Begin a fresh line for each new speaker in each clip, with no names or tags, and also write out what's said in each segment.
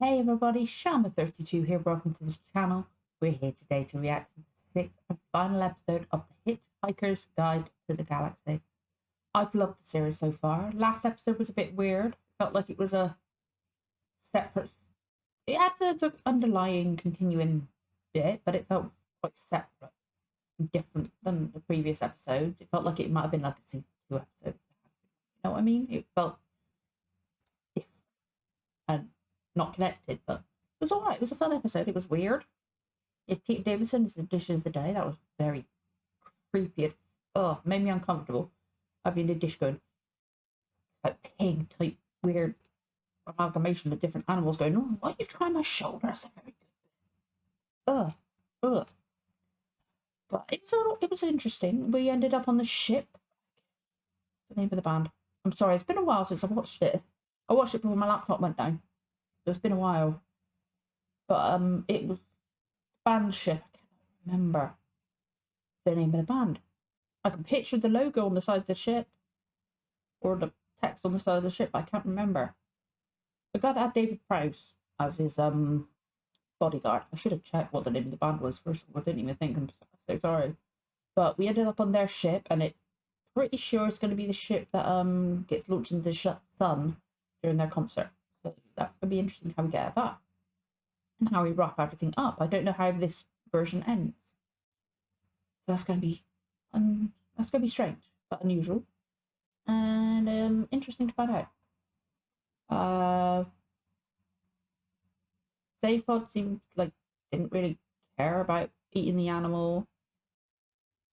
Hey everybody, Shama32 here, welcome to the channel. We're here today to react to the 6th and final episode of the Hitchhiker's Guide to the Galaxy. I've loved the series so far. Last episode was a bit weird. Felt like it was a separate... It had the underlying continuing bit, but it felt quite separate and different than the previous episodes. It felt like it might have been like a season 2 episode. You know what I mean? It felt different and not connected, but it was alright. It was a fun episode. It was weird. Pete Davidson's edition of the day. That was very creepy. Made me uncomfortable. I've been in a dish going like pig type weird amalgamation of different animals going, oh, why are you trying my shoulder? That's a very good. Ugh. But it was interesting. We ended up on the ship. What's the name of the band? I'm sorry, it's been a while since I watched it. I watched it before my laptop went down. So it's been a while. But it was band ship. I can't remember the name of the band. I can picture the logo on the side of the ship or the text on the side of the ship, but I can't remember. The guy that had David Prowse as his bodyguard. I should have checked what the name of the band was first of all. I didn't even think. I'm so sorry. But we ended up on their ship, and it's pretty sure it's going to be the ship that gets launched into the sun during their concert. So that's going to be interesting how we get at that and how we wrap everything up. I don't know how this version ends. So that's going to be strange but unusual and interesting to find out. Zaphod seemed like didn't really care about eating the animal.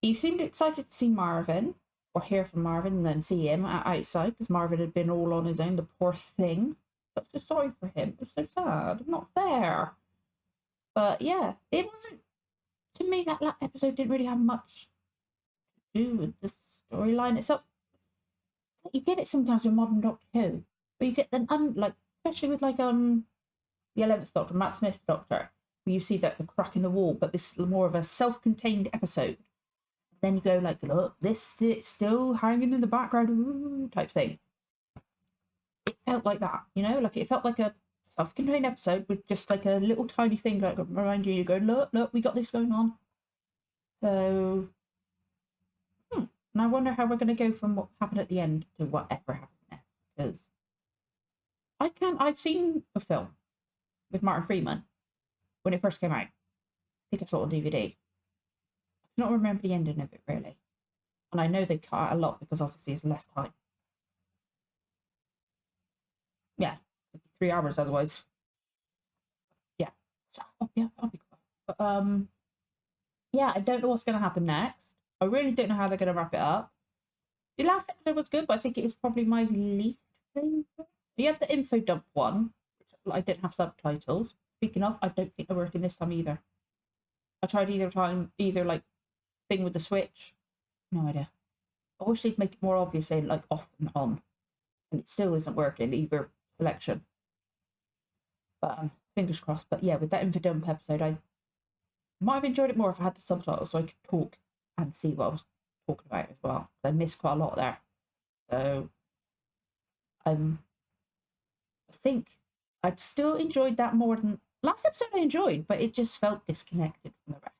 He seemed excited to see Marvin or hear from Marvin and then see him outside because Marvin had been all on his own. The poor thing. I was so sorry for him. It was so sad. Not fair. But yeah, it wasn't. To me, that episode didn't really have much to do with the storyline itself. You get it sometimes with modern Doctor Who, but you get then like especially with like the 11th Doctor, Matt Smith's Doctor, where you see that the crack in the wall, but this is more of a self-contained episode. Then you go like, look, this it's still hanging in the background, ooh, type thing. It felt like that, you know, like it felt like a self-contained episode with just like a little tiny thing like reminding you, go, look, we got this going on. So, and I wonder how we're going to go from what happened at the end to whatever happened next, because I've seen the film with Martin Freeman when it first came out. I think I saw it on DVD. I cannot remember the ending of it really, and I know they cut out a lot because obviously it's less time. Yeah, 3 hours otherwise. Yeah, I'll be quiet. But yeah, I don't know what's going to happen next. I really don't know how they're going to wrap it up. The last episode was good, but I think it was probably my least favorite. You had the info dump one, which I didn't have subtitles. Speaking of, I don't think they're working this time either. I tried either like thing with the switch. No idea. I wish they'd make it more obvious, saying like off and on, and it still isn't working either selection. But fingers crossed. But yeah, with that info dump episode, I might have enjoyed it more if I had the subtitles so I could talk and see what I was talking about as well. I missed quite a lot there. So I think I'd still enjoyed that more than last episode I enjoyed, but it just felt disconnected from the rest.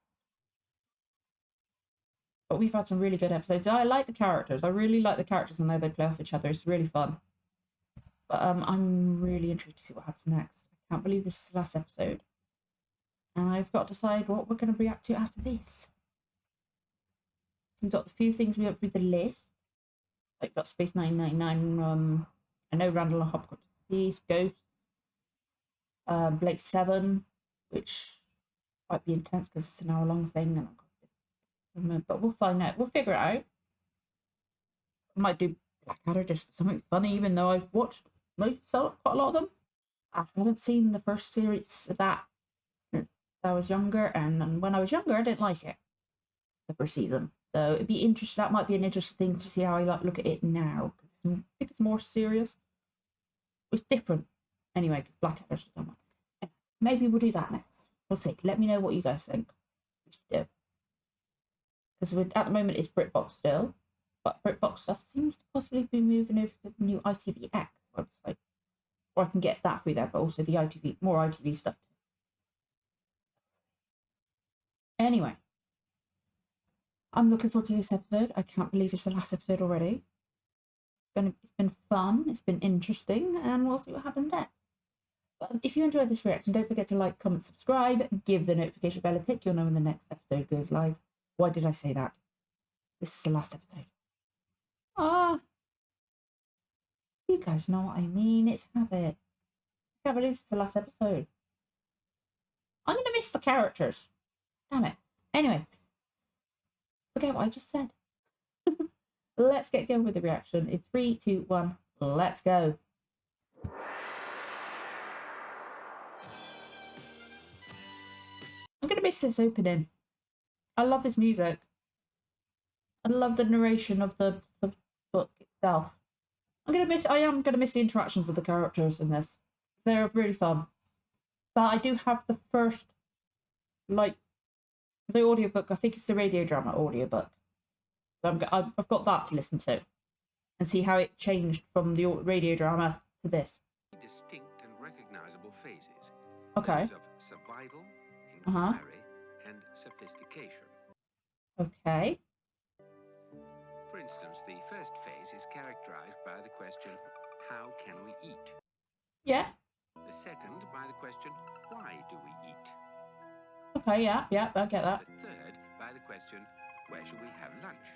But we've had some really good episodes. I like the characters. I really like the characters and how they play off each other. It's really fun. But I'm really intrigued to see what happens next. I can't believe this is the last episode. And I've got to decide what we're going to react to after this. We've got a few things we went through the list. Like got Space 999, I know Randall and Hopkins, these Ghost, Blake 7, which might be intense because it's an hour-long thing, but we'll find out. We'll figure it out. I might do Blackadder just for something funny, even though I've watched quite a lot of them. I haven't seen the first series of that since I was younger, and when I was younger, I didn't like it. The first season. So it'd be interesting. That might be an interesting thing to see how I look at it now. I think it's more serious. It's different. Anyway, because Blackadder's done one. Maybe we'll do that next. We'll see. Let me know what you guys think we should do. Because at the moment it's BritBox still. But BritBox stuff seems to possibly be moving over to the new ITVX website. or I can get that through there, but also the ITV, more ITV stuff. Anyway, I'm looking forward to this episode. I can't believe it's the last episode already. It's been fun, it's been interesting, and we'll see what happens next. But if you enjoyed this reaction, don't forget to like, comment, subscribe, give the notification bell a tick. You'll know when the next episode goes live. Why did I say that? This is the last episode. You guys know what I mean. It's habit. I can't believe it's the last episode. I'm going to miss the characters. Damn it. Anyway, forget what I just said. Let's get going with the reaction. In 3, 2, 1, let's go. I'm going to miss this opening. I love his music. I love the narration of the book itself. I am gonna miss the interactions of the characters in this. They're really fun. But I do have the first, like, the audiobook. I think it's the radio drama audiobook. So I've got that to listen to and see how it changed from the radio drama to this.
Distinct and recognizable phases.
Okay.
Those of survival, inquiry, and sophistication.
Okay.
For instance, the first phase is characterized by the question, how can we eat?
Yeah.
The second by the question, why do we eat?
Okay, yeah, I get that.
The third by the question, where shall we have lunch?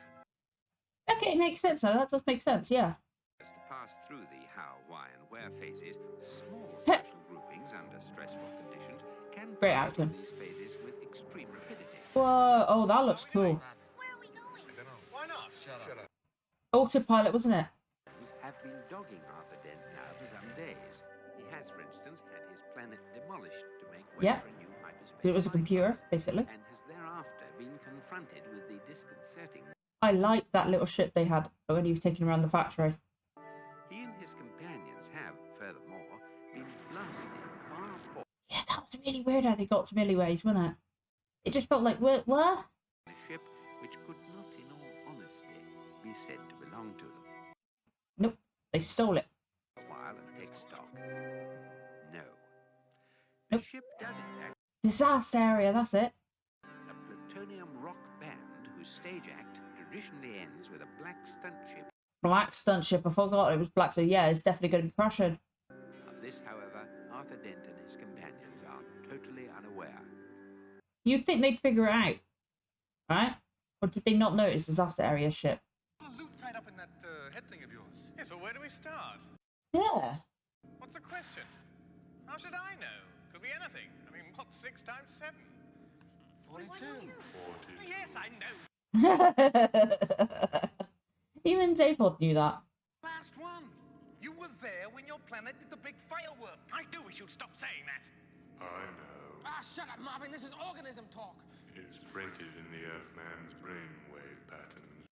Okay, it makes sense now. That does make sense, yeah.
As to pass through the how, why, and where phases, small social groupings under stressful conditions can
Great
pass
acting.
through these phases with extreme rapidity.
Whoa, oh, that looks cool.
Where are we going?
I don't know.
Why not?
Shut up.
Autopilot, wasn't it?
Have been dogging Arthur Dent now for some days. He has, for instance, had his planet demolished to make way for a new hyperspace.
It was a computer, basically.
And has thereafter been confronted with the disconcerting.
I like that little ship they had when he was taking around the factory.
He and his companions have, furthermore, been blasted far forward.
Yeah, that was really weird how they got to Milliways, wasn't it? It just felt like, what?
A ship which could not, in all honesty, be said to belong to them.
Nope, they stole it.
While and take stock. No. The
Nope.
ship does, in fact,
Disaster area, that's it.
a plutonium rock band whose stage act traditionally ends with a black stunt ship.
Black stunt ship, I forgot it was black, so yeah, it's definitely going to be crashing.
Of this, however, Arthur Dent and his companions are totally unaware.
You'd think they'd figure it out, right? Or did they not notice disaster area ship?
Loot tied up in that head thing of yours.
Yes, but where do we start?
Yeah.
What's the question? How should I know? Could be anything. I mean, what's 6 times 7?
42.
Yes, I know.
Even Dayford knew that.
Last one. You were there when your planet did the big firework.
I do wish you'd stop saying that.
I know.
Ah, shut up, Marvin. This is organism talk.
It's printed in the Earthman's brainwave patterns.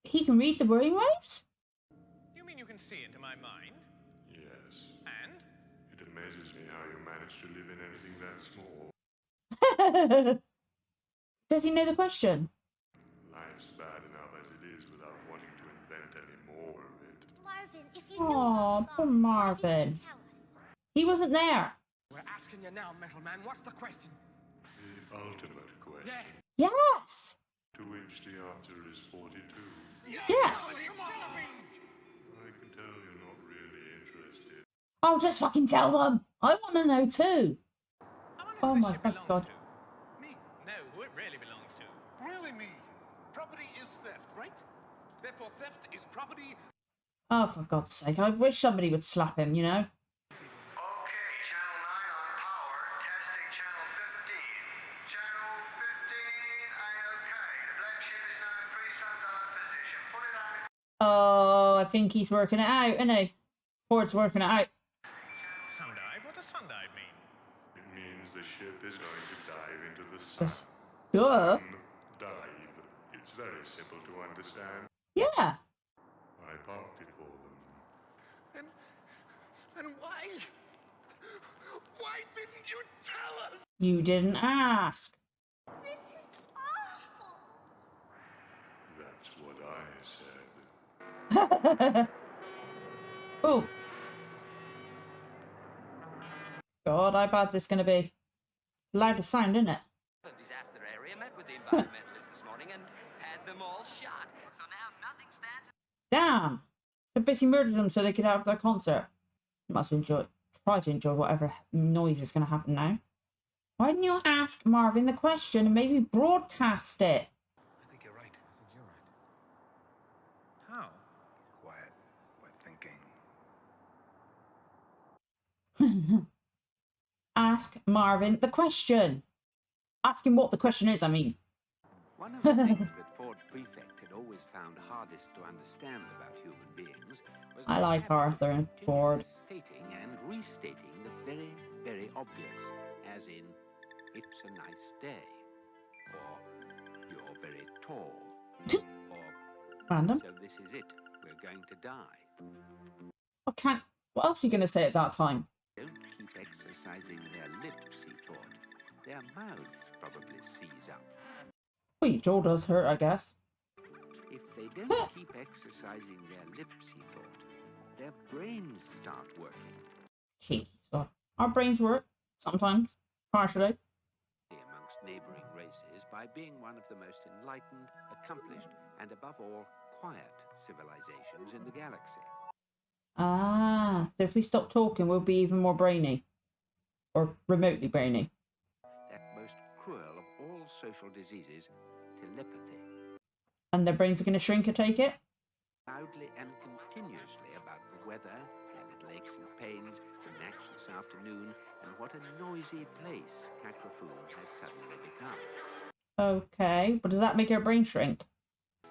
He can read the brainwaves?
You mean you can see into my mind?
Yes.
And?
It amazes me how you manage to live in anything that small.
Does he know the question?
Life's bad enough as it is without wanting to invent any more of it.
Marvin, if you knew
Aw,
all
poor
along, why
Marvin.
didn't you tell us?
He wasn't there.
We're asking you now, Metal Man. What's the question?
The ultimate question.
Yeah.
Yes.
To which the answer is 42.
Yes.
It's Philippines.
I can tell you're not really interested.
I'll just fucking tell them. I want to know too.
I wonder
Oh
who
my
this ship belongs
God.
to.
Me.
No, who it really belongs to.
Really me. Property is theft, right? Therefore, theft is property.
Oh, for God's sake. I wish somebody would slap him, you know?
Okay, channel 9 on power, testing channel 15. Channel 15, okay. The black ship is now in pre-sundial position. Put it on.
Oh, I think he's working it out, isn't he? Ford's working it out.
Sundive? What does sundive mean?
It means the ship is going to dive into the sun.
Yes. Duh.
Dive. It's very simple to understand.
Yeah.
I parked it for them.
And why? Why didn't you tell us?
You didn't ask.
This is awful.
That's what I said.
Oh. God, how bad's this going to be? It's loud to sound, isn't it?
The disaster area met with the environmentalists this morning and had them all shot. So now nothing stands.
Damn! They basically murdered them so they could have their concert. Must try to enjoy whatever noise is going to happen now. Why didn't you ask Marvin the question and maybe broadcast it?
I think you're right. I think you're right.
How?
Quiet. We're thinking.
Ask Marvin the question. Ask him what the question is, I mean.
One of the things that Ford Prefect had always found hardest to understand about human beings was
I
the
like
habit of
Arthur and
continually
Ford.
stating and restating the very, very obvious, as in, it's a nice day, or you're very tall, or
Random.
so this is it, we're going to die.
What else are you going to say at that time?
Don't keep exercising their lips, he thought. Their mouths probably seize up.
Well, your jaw does hurt, I guess.
If they don't keep exercising their lips, he thought, their brains start working.
Cheeky stuff. Our brains work, sometimes, partially.
Amongst neighboring races by being one of the most enlightened, accomplished, and above all, quiet civilizations in the galaxy.
Ah, so if we stop talking, we'll be even more brainy. Or remotely brainy.
That most cruel of all social diseases, telepathy.
And their brains are going to shrink, I take it?
Loudly and continuously about the weather, and lakes and plains, the match this afternoon, and what a noisy place Cacrifoon has suddenly become.
Okay, but does that make our brain shrink?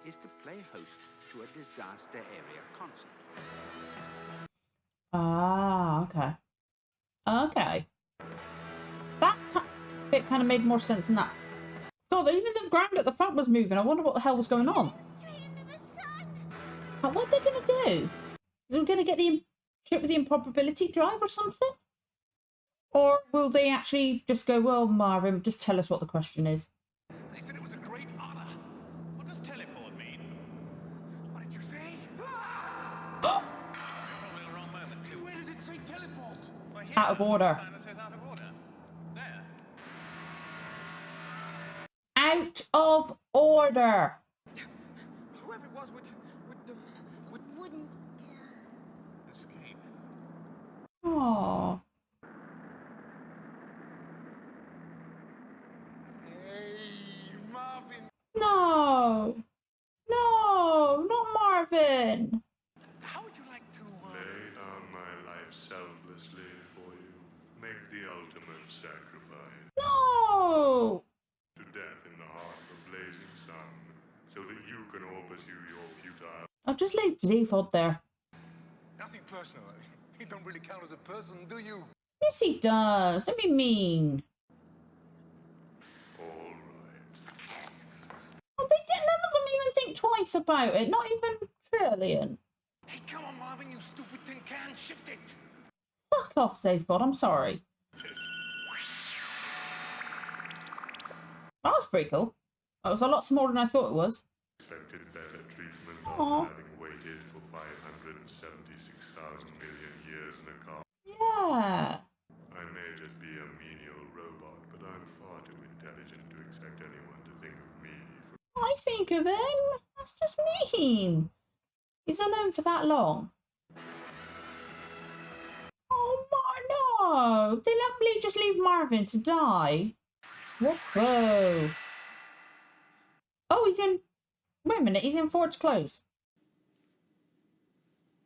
Is to play host to a disaster area concert.
Ah, okay. Okay. That bit kind of made more sense than that. God, even the ground at the front was moving. I wonder what the hell was going on.
Straight into the sun.
But what are they going to do? Is we going to get the ship with the improbability drive or something? Or will they actually just go, well, Marvin, just tell us what the question is?
They said it was a great honor.
What does teleport mean?
What did you say?
You're probably the wrong moment.
Where does it say teleport?
Well, here,
Out of order.
the sign says out of order. There.
Out of order!
Whoever it was
Wouldn't.
Escape.
Oh.
Hey, Marvin.
No! No! Not Marvin!
How would you like to,
Lay down my life selflessly for you. Make the ultimate sacrifice.
No!
To death in the heart of the blazing sun, so that you can all pursue your futile.
I'll just leave Zephod there.
Nothing personal. You don't really count as a person, do you?
Yes, he does. Don't be mean.
All right.
Oh, none of them even think twice about it. Not even Trillian.
Hey, come on, Marvin, you stupid tin can. Shift it.
Fuck off, Zephod. I'm sorry. That was pretty cool. That was a lot smaller than I thought it was.
Expected better treatment
Aw.
after having waited for 576,000 million years in a car.
Yeah.
I may just be a menial robot, but I'm far too intelligent to expect anyone to think of me for...
I think of him. That's just mean. He's alone for that long. Oh, no. They let just leave Marvin to die. Whoa. Oh, he's in... Wait a minute. He's in Ford's clothes.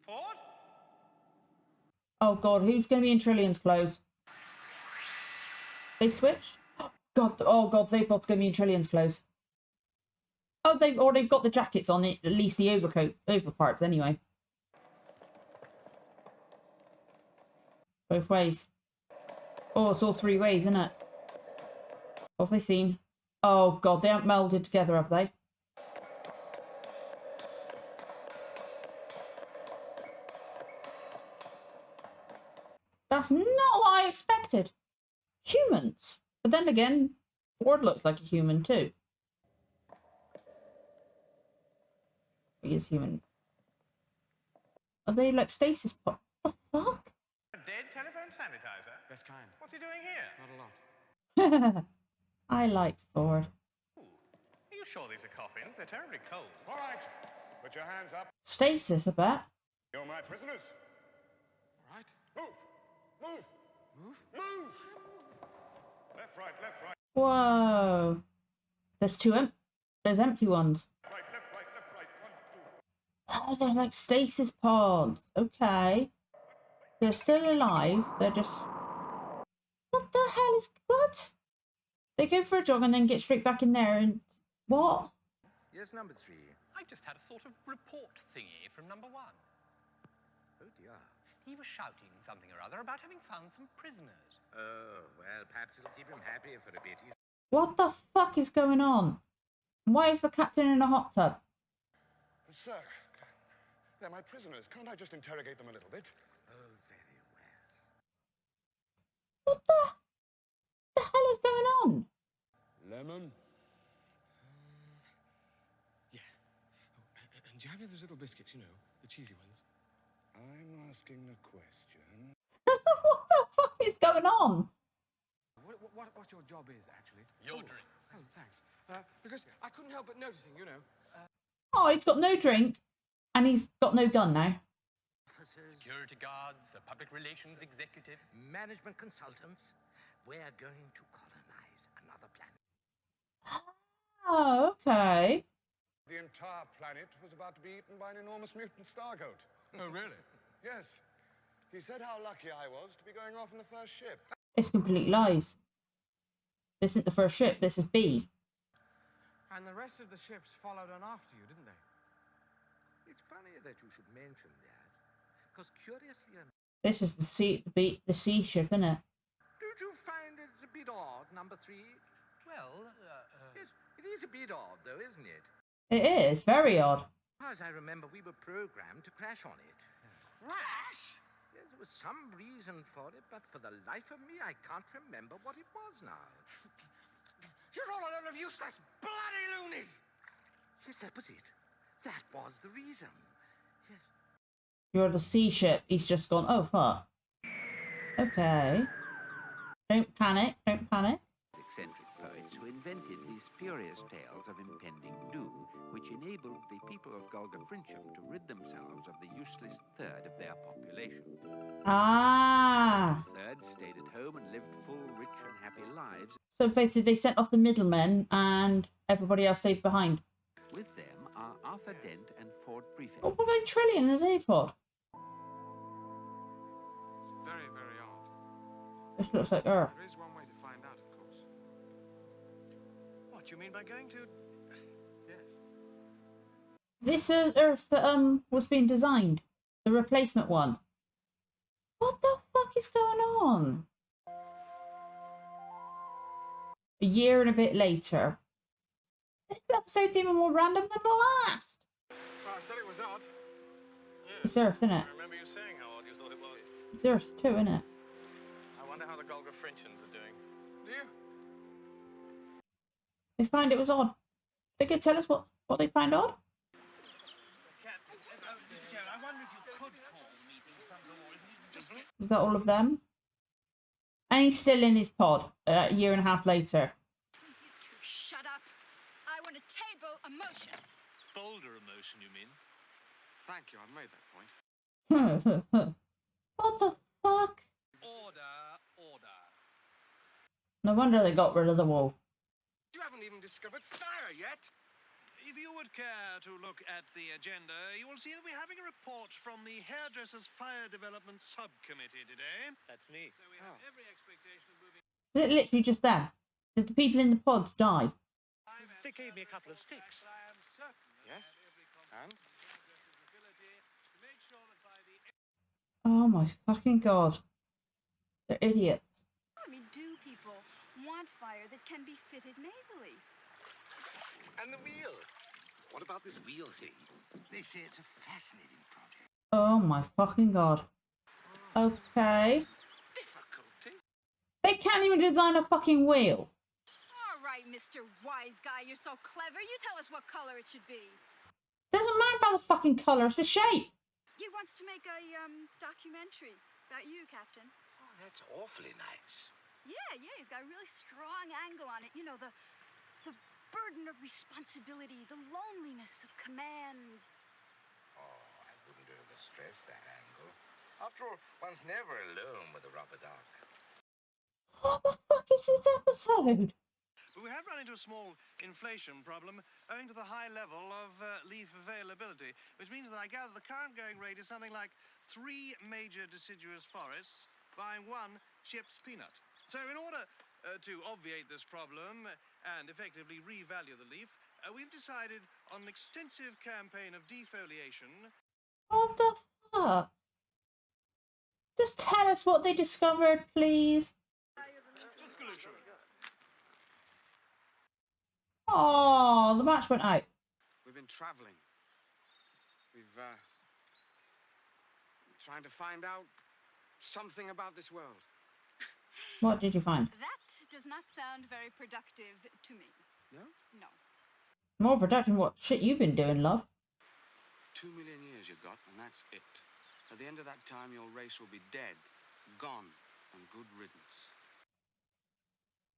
Ford?
Oh, God. Who's going to be in Trillian's clothes? They switched? God. Oh, God. Zaphod's going to be in Trillian's clothes. Oh, they've got the jackets on it, at least the over parts anyway. Both ways. Oh, it's all three ways, isn't it? What have they seen? Oh, God, they haven't melded together, have they? That's not what I expected. Humans. But then again, Ford looks like a human too. He is human. Are they like stasis pod? What the fuck?
A dead telephone sanitizer?
best kind.
What's he doing here?
Not a lot.
I like Ford.
Ooh. Are you sure these are coffins? They're terribly cold.
All right, put your hands up.
Stasis, I bet.
You're my prisoners.
All right.
Move! Move!
Move.
Move! Left, right, left, right.
Whoa. There's there's empty ones.
Right, left, right, left, right. 1, 2.
Oh, they're like stasis pods. Okay. They're still alive. They're just... What the hell is... What? They go for a jog and then get straight back in there and... What?
Yes, number 3.
I just had a sort of report thingy from number 1.
Oh, dear.
He was shouting something or other about having found some prisoners.
Oh, well, perhaps it'll keep him happy for a bit.
What the fuck is going on? Why is the captain in a hot tub?
Sir, they're my prisoners. Can't I just interrogate them a little bit?
Oh, very well.
What the hell is going on?
Lemon?
Yeah. Oh, and do you have any of those little biscuits, you know, the cheesy ones?
I'm asking the question.
What the fuck is going on?
What your job is, actually?
Your drinks.
Oh, thanks. Because I couldn't help but noticing, you know.
Oh, he's got no drink and he's got no gun now.
Officers,
Security guards, public relations executives.
management consultants, we're going to colonize another planet.
Oh, okay.
The entire planet was about to be eaten by an enormous mutant star goat.
Oh, really?
Yes. He said how lucky I was to be going off in the first ship.
It's complete lies. This isn't the first ship, this is B.
And the rest of the ships followed on after you, didn't they?
It's funny that you should mention that, because curiously enough,
This is the C ship, isn't it?
don't you find it's a bit odd, number 3?
Well,
Yes, it is a bit odd, though, isn't it?
It is, very odd.
As I remember, we were programmed to crash on it.
Crash?
Yes, there was some reason for it, but for the life of me, I can't remember what it was now.
You're all a load of useless bloody loonies!
Yes, that was it. That was the reason. Yes.
You're the C ship. He's just gone, oh fuck. Okay. Don't panic, don't panic.
Eccentric poets who invented these spurious tales of impending doom, which enabled the people of Golga Frincham to rid themselves of the useless third of their population.
Ah.
The third stayed at home and lived full, rich and happy lives.
So basically they sent off the middlemen and everybody else stayed behind.
With them are Arthur Dent and Ford Prefect.
What about Trillian and Zapod?
It's very, very odd.
This looks like her.
There is one way to find out, of course.
what do you mean by going to...
Yes.
Is this Earth that was being designed? The replacement one? What the fuck is going on? A year and a bit later. This episode's even more random than the last.
Well, I said it was odd.
It's Earth, isn't it?
I remember you saying how odd you thought it was.
It's Earth too, isn't it?
I wonder how the Golga Frinchans are doing.
Do you?
They find it was odd. They could tell us what they find odd?
Mr. Chairman, I wonder if you could call the meeting some sort.
Is that all of them? And he's still in his pod a year and a half later.
You two shut up. I want to table a motion.
Boulder emotion, you mean?
Thank you, I've made that point.
What the fuck?
Order, order.
No wonder they got rid of the wall.
You haven't even discovered fire yet.
If you would care to look at the agenda, you will see that we're having a report from the Hairdressers Fire Development Subcommittee today.
That's me.
So we have every expectation of moving...
Is it literally just them? Did the people in the pods die?
They gave me a couple of sticks.
But I am certain
Yes? And?
to make sure that by the
Oh my fucking god. They're idiots.
I mean, do people want fire that can be fitted nasally?
And the wheel. What about this wheel thing? They say it's a fascinating project.
Oh my fucking god. Okay.
Difficulty?
They can't even design a fucking wheel.
All right, Mr. Wise Guy, you're so clever. You tell us what color it should be.
Doesn't matter about the fucking colour, it's the shape.
He wants to make a documentary about you, Captain.
Oh,
that's awfully nice.
Yeah, he's got a really strong angle on it. You know, the burden of responsibility, the loneliness of command.
Oh, I wouldn't overstress that angle. After all, one's never alone with a rubber duck.
What the fuck is this episode?
But we have run into a small inflation problem owing to the high level of leaf availability, which means that I gather the current going rate is something like 3 major deciduous forests buying 1 ship's peanut. So in order to obviate this problem and effectively revalue the leaf, we've decided on an extensive campaign of defoliation.
What the fuck? Just tell us what they discovered, please.
Discolution.
Oh, the match went out.
We've been traveling. We've, trying to find out something about this world.
What did you find?
That does not sound very productive to me.
No?
No.
More productive than what shit you've been doing, love.
2 million years you've got, and that's it. At the end of that time, your race will be dead, gone, and good riddance.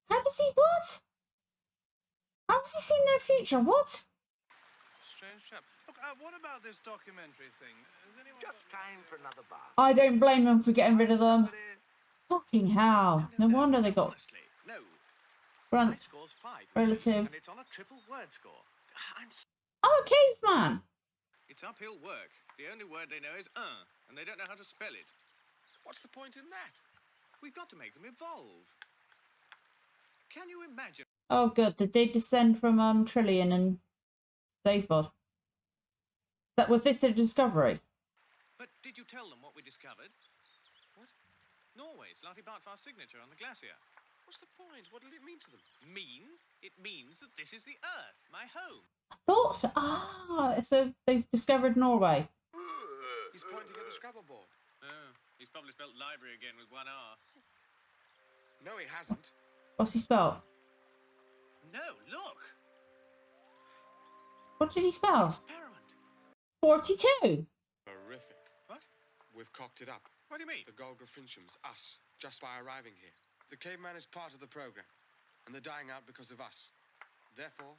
How does he what? How has he seen their future? What?
Strange chap. Look, what about this documentary thing? Has anyone
Just time for another bath.
I don't blame them for getting rid of them.
Somebody-
Fucking hell. No wonder they got
Honestly, no.
Grunt
My score's 5,
relative.
and it's on a triple word score.
Oh, a caveman.
It's uphill work. The only word they know is and they don't know how to spell it.
What's the point in that?
We've got to make them evolve. Can you imagine?
Oh, good. Did they descend from Trillian and Zaphod? That was this a discovery?
But did you tell them what we discovered? What? Norway's Lottie Bartfast's signature on the glacier.
What's the point? What did it mean to them?
It means that this is the Earth, my home.
I thought so. Ah, so they've discovered Norway.
He's pointing at the Scrabble board.
Oh, he's probably spelt library again with 1 R.
No, he hasn't.
What's he spelled?
No, look!
What did he spell?
Experiment.
42.
Horrific.
What?
We've cocked it up.
What do you mean?
The Golgotfinchums, us, just by arriving here. The caveman is part of the program, and they're dying out because of us. Therefore,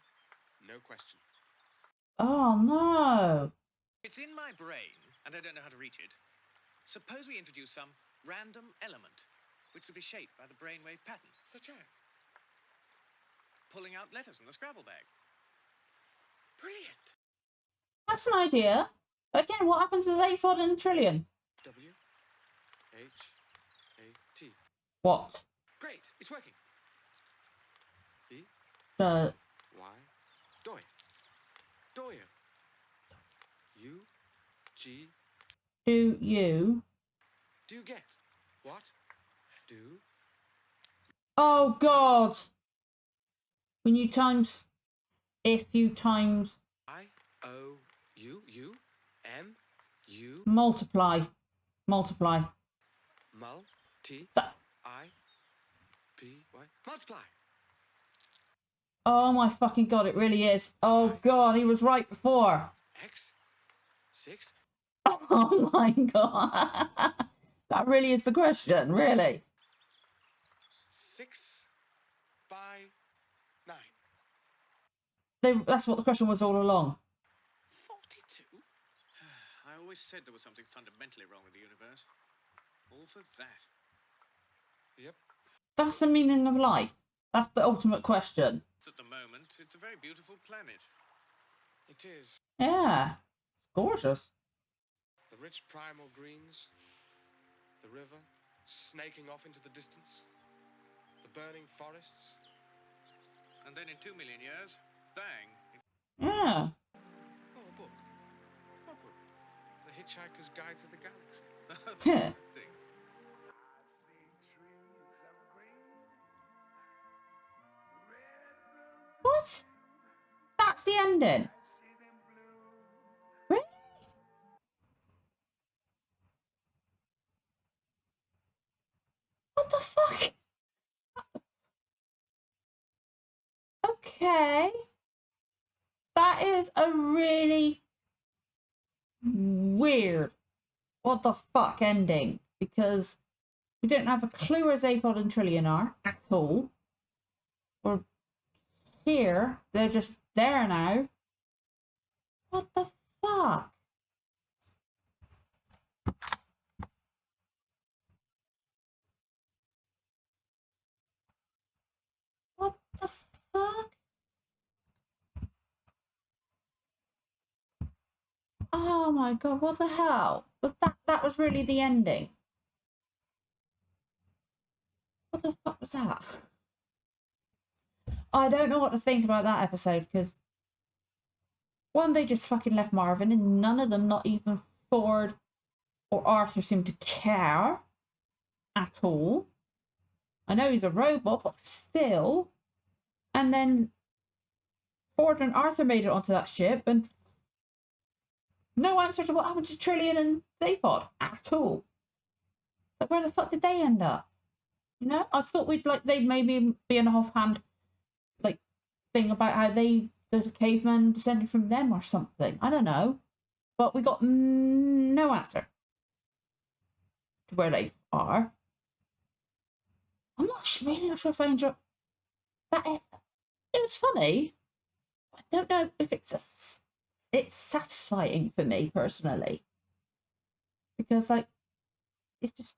no question.
Oh, no.
It's in my brain, and I don't know how to reach it. Suppose we introduce some random element, which could be shaped by the brainwave pattern.
Such as?
Pulling out letters from the Scrabble bag.
Brilliant.
That's an idea. Again, what happens to Zaphod and Trillian?
W-H-A-T.
What?
Great, it's working. E
The
Y Doy. Doyer. U G.
do you?
Do you get? What? Do
Oh, God. When you times... If you times...
I O U U M U
Multiply. Multiply.
Mul T
That...
I P Y multiply.
Oh, my fucking God, it really is. Oh, God, he was right before.
X 6
Oh, my God. That really is the question, really.
6 by 9.
That's what the question was all along.
42? I always said there was something fundamentally wrong with the universe. All for that.
Yep.
That's the meaning of life. That's the ultimate question.
At the moment, it's a very beautiful planet.
It is.
Yeah. It's gorgeous.
The rich primal greens, the river snaking off into the distance, the burning forests.
And then in 2 million years, bang.
Yeah.
Oh, a book. What book? The Hitchhiker's Guide to the Galaxy.
Yeah.
Thing.
What? That's the ending. Really? What the fuck? Okay. That is a really weird what the fuck ending, because We don't have a clue where Zaphod and Trillian are at all. We're here. They're just there now. What the fuck? What the fuck? Oh my god, what the hell? But that was really the ending. What the fuck was that? I don't know what to think about that episode, because one, they just fucking left Marvin, and none of them, not even Ford or Arthur, seemed to care at all. I know he's a robot, but still. And then Ford and Arthur made it onto that ship, and no answer to what happened to Trillian and Zaphod at all. Like, where the fuck did they end up? You know, I thought they'd maybe be an offhand thing about how the caveman descended from them or something. I don't know, but we got no answer to where they are. I'm really not sure if I enjoyed that. It was funny. I don't know if it's satisfying for me personally, because it's just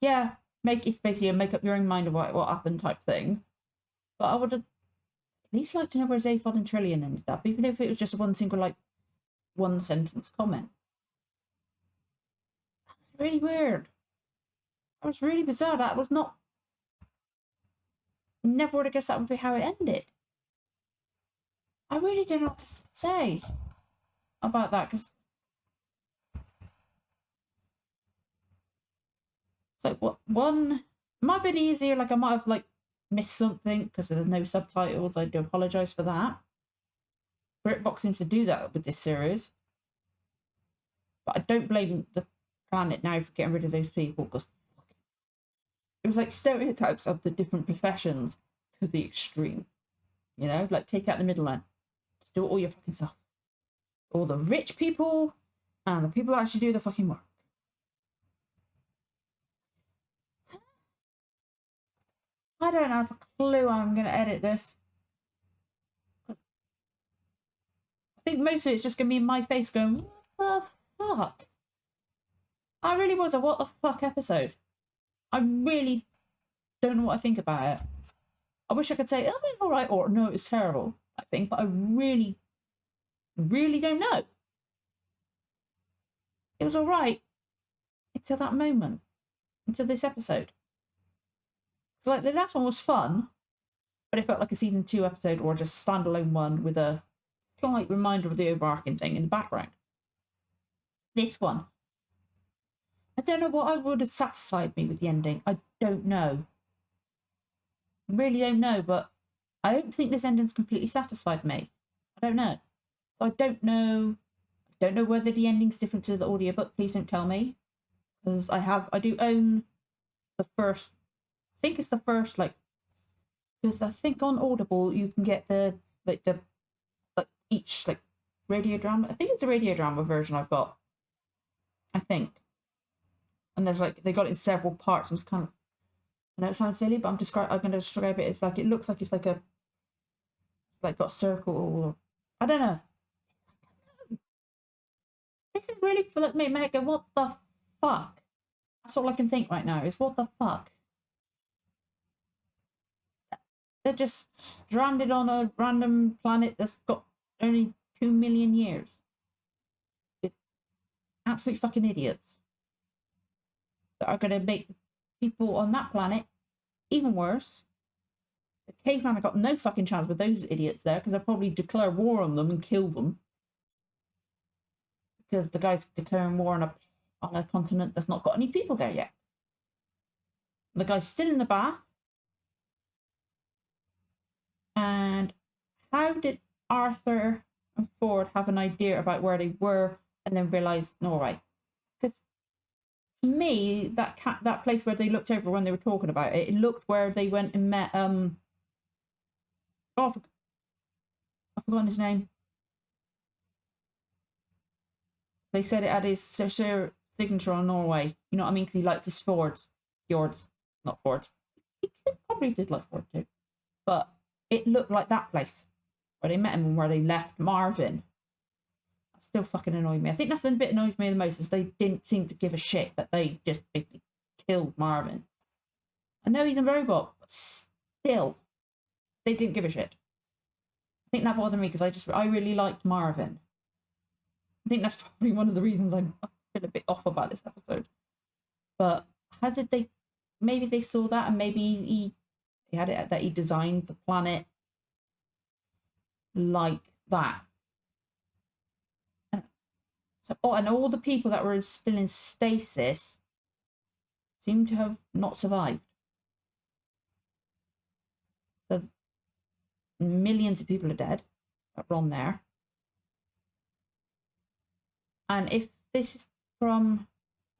it's basically a make up your own mind about what happened type thing. But I would have at least liked to know where Zaphod and Trillian ended up, even if it was just one single one sentence comment. That was really weird. That was really bizarre. That was not. Never would have guessed that would be how it ended. I really don't know what to say about that, because it's like one might have been easier. I might have missed something because there's no subtitles. I do apologise for that. BritBox seems to do that with this series, but I don't blame the planet now for getting rid of those people, because it was stereotypes of the different professions to the extreme. You know, take out the middleman. Just do all your fucking stuff. All the rich people and the people that actually do the fucking work. I don't have a clue how I'm going to edit this. I think most of it's just going to be my face going, what the fuck? I really was a what the fuck episode. I really don't know what I think about it. I wish I could say, oh, it's all right, or no, it's terrible, I think, but I really, really don't know. It was all right until that moment, until this episode. So the last one was fun, but it felt like a season 2 episode or just a standalone one with a slight reminder of the overarching thing in the background. This one, I don't know what would have satisfied me with the ending. I don't know. I really don't know, but I don't think this ending's completely satisfied me. I don't know. So I don't know. I don't know whether the ending's different to the audiobook. Please don't tell me, because I do own the first. I think it's the first because I think on Audible you can get each radio drama. I think it's a radio drama version I've got. I think. And there's they got it in several parts, and it's kind of, I know it sounds silly, but I'm going to describe it. It's it looks like it's got a circle, or I don't know. This is really make me go, what the fuck? That's all I can think right now is what the fuck. They're just stranded on a random planet that's got only 2 million years. It's absolute fucking idiots that are going to make people on that planet even worse. The caveman have got no fucking chance with those idiots there, because they'll probably declare war on them and kill them. Because the guy's declaring war on a continent that's not got any people there yet. The guy's still in the bath. And how did Arthur and Ford have an idea about where they were and then realise, no, right? Because to me, that place where they looked over when they were talking about it, it looked where they went and met I've forgotten his name. They said it had his signature on Norway. You know what I mean? Because he liked his fjords. not Ford. He probably did like Ford too. But it looked like that place where they met him and where they left Marvin. That still fucking annoyed me. I think that's the bit that annoys me the most is they didn't seem to give a shit that they just basically killed Marvin. I know he's a robot, but still, they didn't give a shit. I think that bothered me because I really liked Marvin. I think that's probably one of the reasons I feel a bit off about this episode. But how did they? Maybe they saw that, and maybe he had it that he designed the planet like that. So, and all the people that were still in stasis seem to have not survived. So millions of people are dead that were on there. And if this is from...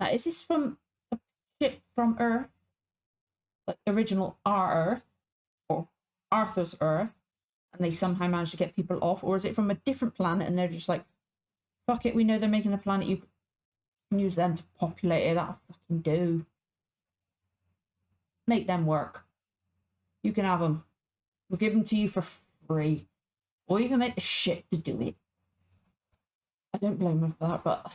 Now, is this from a ship from Earth? Like original our Earth? Or Arthur's Earth? And they somehow managed to get people off? Or is it from a different planet and they're just like, fuck it, we know they're making a planet, you can use them to populate it, that'll fucking do. Make them work. You can have them. We'll give them to you for free. Or you can make the ship to do it. I don't blame them for that, but...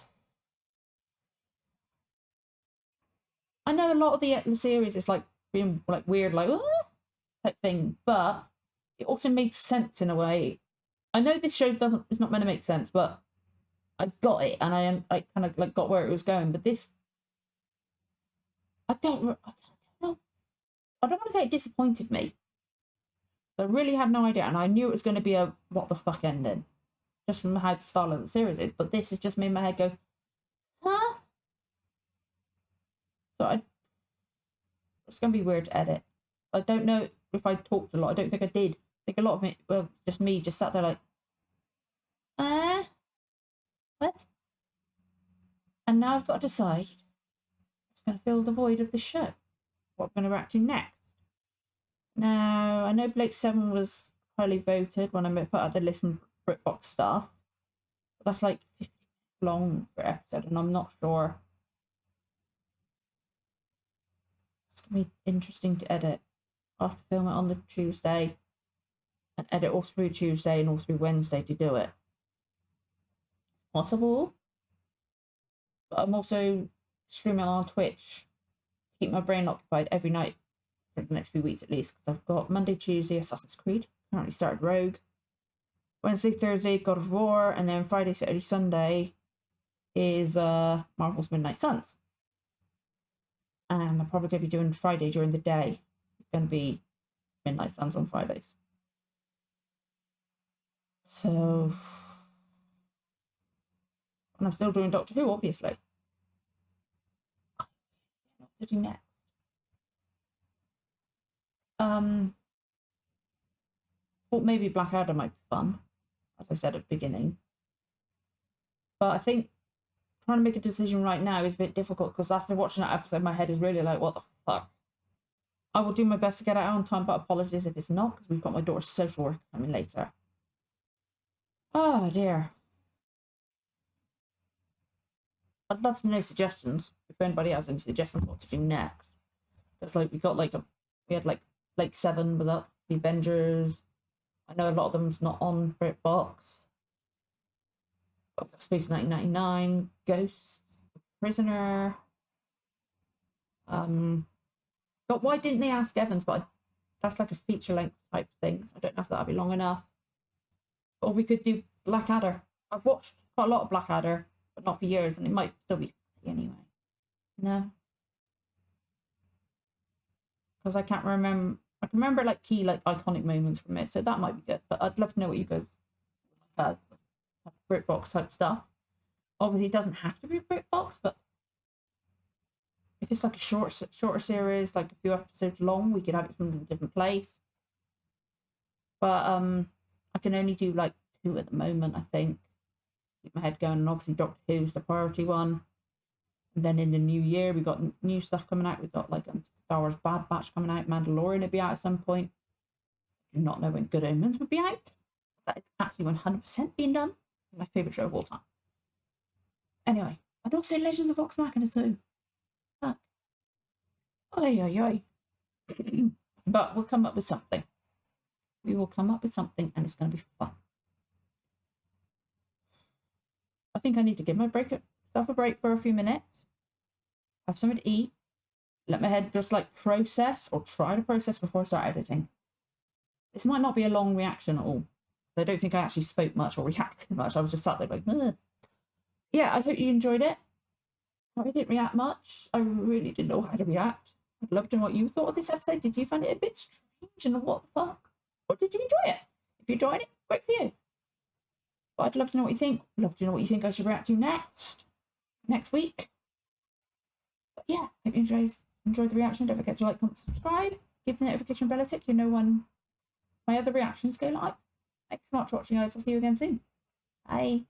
I know a lot of the series is like being like weird, like, type thing, but it also makes sense in a way. I know this show it's not meant to make sense, but I got it, and I kind of like got where it was going. But this, I don't know. I don't want to say it disappointed me. I really had no idea, and I knew it was going to be a what the fuck ending, just from how the style of the series is. But this has just made my head go, huh? So it's going to be weird to edit. I don't know if I talked a lot. I don't think I did. I think a lot of it, well, just me, just sat there like, what? And now I've got to decide what's going to fill the void of the show. What I'm going to react to next. Now, I know Blake 7 was highly voted when I put out the list from BritBox stuff. But that's like 50 minutes long for episode, and I'm not sure. It's going to be interesting to edit. I'll have to film it on the Tuesday and edit all through Tuesday and all through Wednesday to do it. Possible. But I'm also streaming on Twitch to keep my brain occupied every night for the next few weeks at least. Because I've got Monday, Tuesday, Assassin's Creed. Currently started Rogue. Wednesday, Thursday, God of War. And then Friday, Saturday, Sunday is Marvel's Midnight Suns. And I'm probably going to be doing Friday during the day. It's going to be Midnight Suns on Fridays. So... And I'm still doing Doctor Who, obviously. What to do next? Thought maybe Blackadder might be fun, as I said at the beginning. But I think trying to make a decision right now is a bit difficult because after watching that episode, my head is really like, what the fuck? I will do my best to get it out on time, but apologies if it's not because we've got my daughter's social work coming later. Oh dear. I'd love to know suggestions if anybody has any suggestions what to do next. Because like we had Lake 7 was up, the Avengers. I know a lot of them's not on BritBox. Space 1999, Ghost, Prisoner. But why didn't they ask Evans? But that's like a feature length type thing. So I don't know if that'll be long enough. Or we could do Blackadder. I've watched quite a lot of Blackadder, but not for years, and it might still be anyway. No. Because I can't remember. I can remember like key iconic moments from it, so that might be good. But I'd love to know what you guys BritBox type stuff. Obviously, it doesn't have to be BritBox, but if it's like a shorter series, like a few episodes long, we could have it from a different place. But I can only do like 2 at the moment, I think. Keep my head going, and obviously Doctor Who's the priority one. And then in the new year, we got new stuff coming out. We've got like Star Wars Bad Batch coming out. Mandalorian will be out at some point. I do not know when Good Omens will be out. That is actually 100% being done. It's my favourite show of all time. Anyway, and also Legends of Vox Machina too. Fuck. Oi, oi, oi. But we'll come up with something. We will come up with something, and it's going to be fun. I think I need to give myself a break for a few minutes, have something to eat, let my head just like process or try to process before I start editing. This might not be a long reaction at all. I don't think I actually spoke much or reacted much. I was just sat there like, ugh. Yeah, I hope you enjoyed it. I didn't react much. I really didn't know how to react. I'd love to know what you thought of this episode. Did you find it a bit strange and what the fuck? Or did you enjoy it? If you enjoyed it, great for you. But I'd love to know what you think. I'd love to know what you think I should react to next week. But yeah, hope you enjoyed the reaction. Don't forget to like, comment, subscribe. Give the notification bell a tick. You know when my other reactions go live. Thanks so much for watching, guys. I'll see you again soon. Bye.